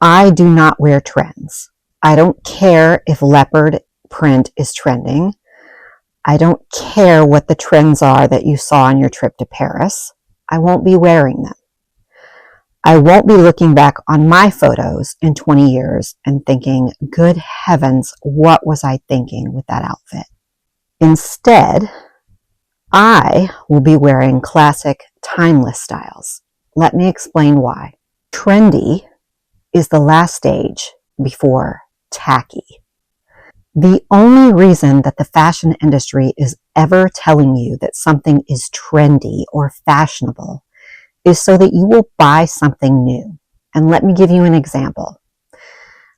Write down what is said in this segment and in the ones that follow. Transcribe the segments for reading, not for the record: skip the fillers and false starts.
I do not wear trends. I don't care if leopard print is trending. I don't care what the trends are that you saw on your trip to Paris. I won't be wearing them. I won't be looking back on my photos in 20 years and thinking, good heavens, what was I thinking with that outfit? Instead, I will be wearing classic, timeless styles. Let me explain why. Trendy is the last stage before tacky. The only reason that the fashion industry is ever telling you that something is trendy or fashionable is so that you will buy something new. And let me give you an example.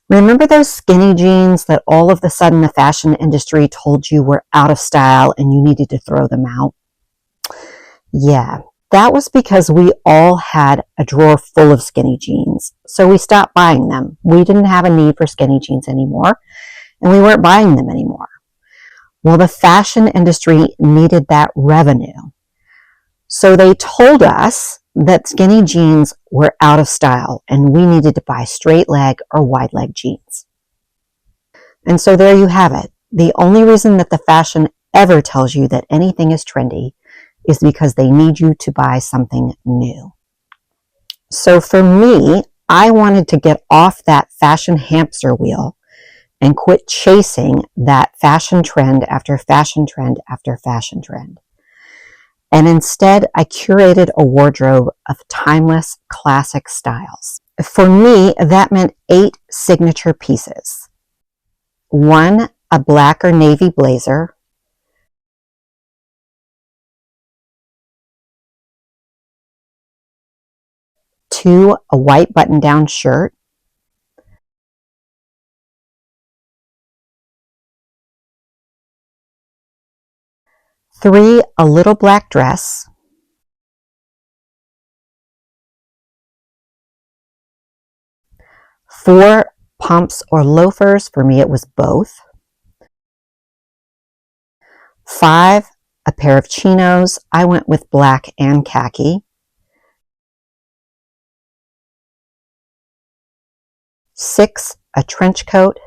Remember those skinny jeans that all of a sudden the fashion industry told you were out of style and you needed to throw them out? Yeah, that was because we all had a drawer full of skinny jeans. So we stopped buying them. We didn't have a need for skinny jeans anymore, and we weren't buying them anymore. Well, the fashion industry needed that revenue. So they told us that skinny jeans were out of style and we needed to buy straight leg or wide leg jeans. And so there you have it. The only reason that the fashion ever tells you that anything is trendy is because they need you to buy something new. So for me, I wanted to get off that fashion hamster wheel and quit chasing that fashion trend after fashion trend after fashion trend. And instead, I curated a wardrobe of timeless, classic styles. For me, that meant 8 signature pieces. 1, a black or navy blazer. 2, a white button-down shirt. 3, a little black dress. 4, pumps or loafers. For me, it was both. 5, a pair of chinos. I went with black and khaki. 6, a trench coat.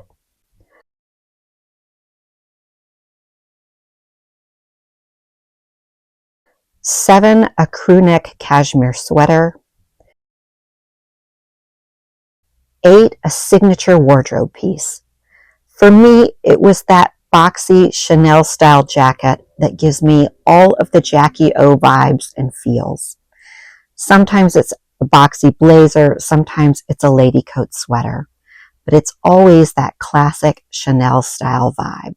7, a crew neck cashmere sweater. 8, a signature wardrobe piece. For me, it was that boxy Chanel style jacket that gives me all of the Jackie O vibes and feels. Sometimes it's a boxy blazer, sometimes it's a lady coat sweater, but it's always that classic Chanel style vibe.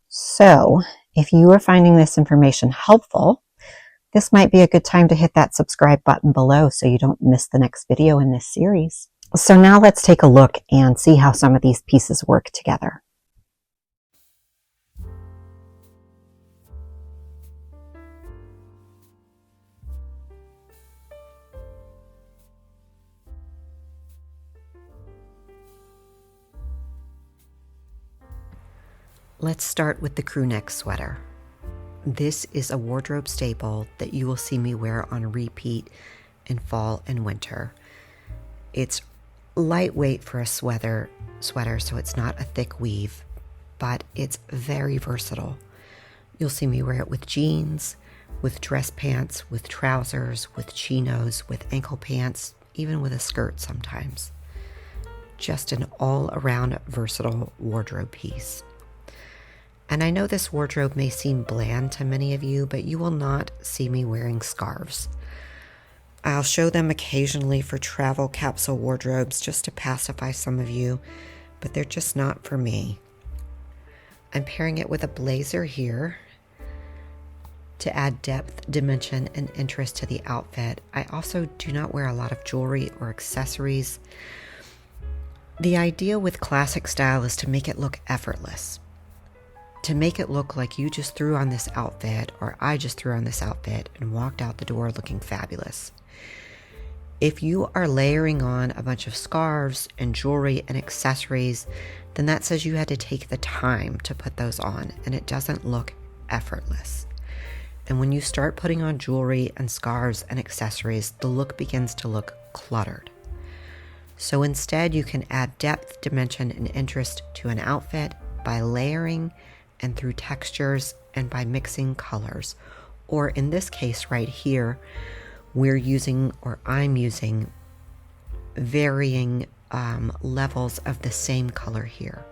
So, if you are finding this information helpful, this might be a good time to hit that subscribe button below so you don't miss the next video in this series. So now let's take a look and see how some of these pieces work together. Let's start with the crew neck sweater. This is a wardrobe staple that you will see me wear on repeat in fall and winter. It's lightweight for a sweater, so it's not a thick weave, but it's very versatile. You'll see me wear it with jeans, with dress pants, with trousers, with chinos, with ankle pants, even with a skirt sometimes. Just an all-around versatile wardrobe piece. And I know this wardrobe may seem bland to many of you, but you will not see me wearing scarves. I'll show them occasionally for travel capsule wardrobes just to pacify some of you, but they're just not for me. I'm pairing it with a blazer here to add depth, dimension, and interest to the outfit. I also do not wear a lot of jewelry or accessories. The idea with classic style is to make it look effortless. To make it look like you just threw on this outfit, or I just threw on this outfit and walked out the door looking fabulous. If you are layering on a bunch of scarves and jewelry and accessories, then that says you had to take the time to put those on, and it doesn't look effortless. And when you start putting on jewelry and scarves and accessories, the look begins to look cluttered. So instead, you can add depth, dimension, and interest to an outfit by layering and through textures and by mixing colors. Or in this case right here, I'm using varying levels of the same color here.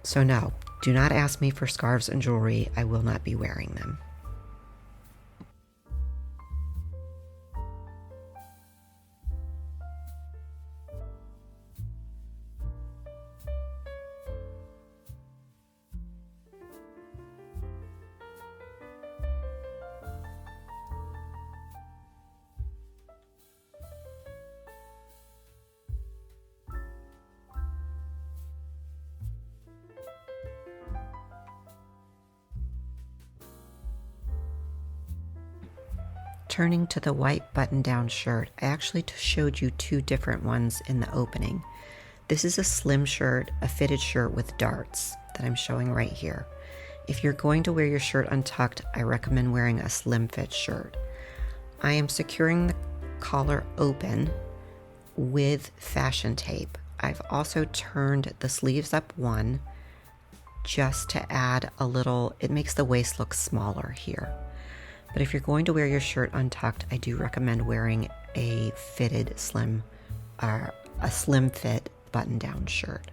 So no, do not ask me for scarves and jewelry. I will not be wearing them. Turning to the white button-down shirt, I actually showed you two different ones in the opening. This is a slim shirt, a fitted shirt with darts that I'm showing right here. If you're going to wear your shirt untucked, I recommend wearing a slim fit shirt. I am securing the collar open with fashion tape. I've also turned the sleeves up one just to add a little, it makes the waist look smaller here. But if you're going to wear your shirt untucked, I do recommend wearing a fitted slim fit button-down shirt.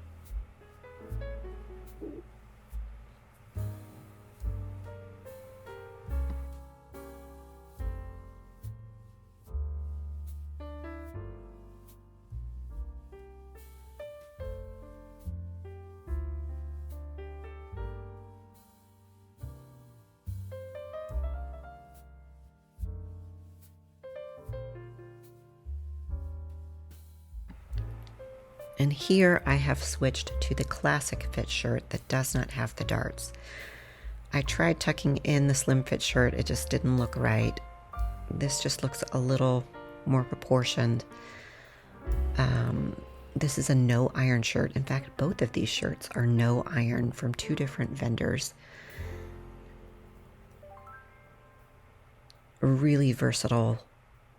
And here I have switched to the classic fit shirt that does not have the darts. I tried tucking in the slim fit shirt, it just didn't look right. This just looks a little more proportioned. This is a no iron shirt. In fact, both of these shirts are no iron from two different vendors. A really versatile,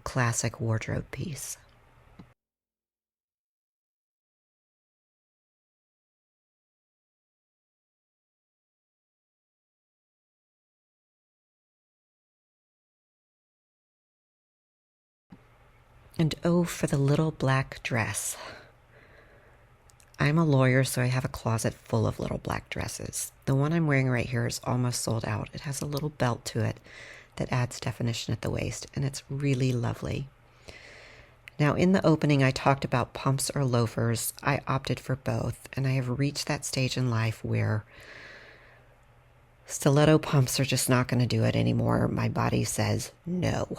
classic wardrobe piece. And oh, for the little black dress. I'm a lawyer, so I have a closet full of little black dresses. The one I'm wearing right here is almost sold out. It has a little belt to it that adds definition at the waist, and it's really lovely. Now, in the opening, I talked about pumps or loafers. I opted for both, and I have reached that stage in life where stiletto pumps are just not going to do it anymore. My body says no.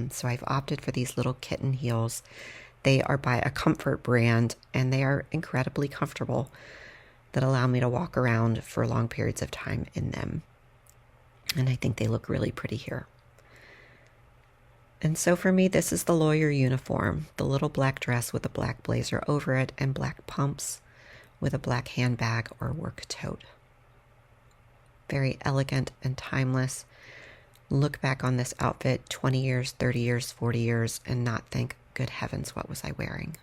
So I've opted for these little kitten heels. They are by a comfort brand, and they are incredibly comfortable that allow me to walk around for long periods of time in them. And I think they look really pretty here. And so for me, this is the lawyer uniform, the little black dress with a black blazer over it and black pumps with a black handbag or work tote. Very elegant and timeless. Look back on this outfit 20 years, 30 years, 40 years, and not think, good heavens, what was I wearing?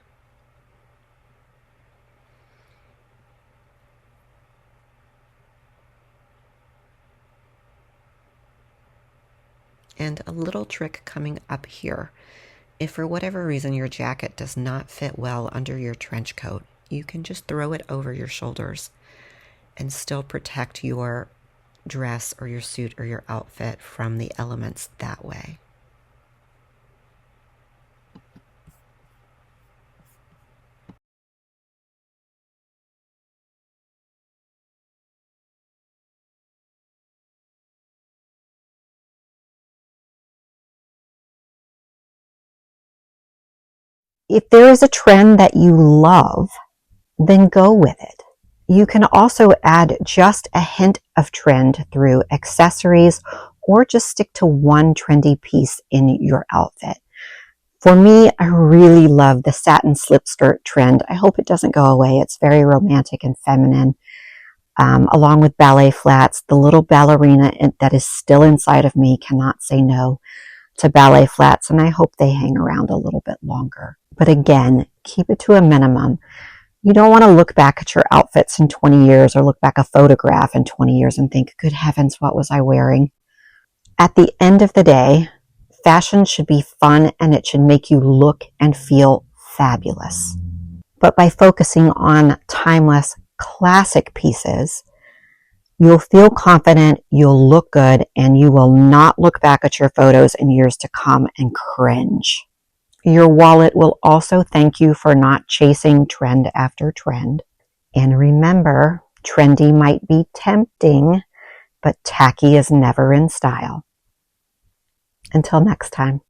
And a little trick coming up here. If for whatever reason your jacket does not fit well under your trench coat, you can just throw it over your shoulders and still protect your dress or your suit or your outfit from the elements that way. If there is a trend that you love, then go with it. You can also add just a hint of trend through accessories or just stick to one trendy piece in your outfit. For me, I really love the satin slip skirt trend. I hope it doesn't go away. It's very romantic and feminine. Along with ballet flats, the little ballerina that is still inside of me cannot say no. to ballet flats, and I hope they hang around a little bit longer. But again, keep it to a minimum. You don't want to look back at your outfits in 20 years or look back a photograph in 20 years and think, good heavens, what was I wearing? At the end of the day, fashion should be fun and it should make you look and feel fabulous. But by focusing on timeless, classic pieces, you'll feel confident, you'll look good, and you will not look back at your photos in years to come and cringe. Your wallet will also thank you for not chasing trend after trend. And remember, trendy might be tempting, but tacky is never in style. Until next time.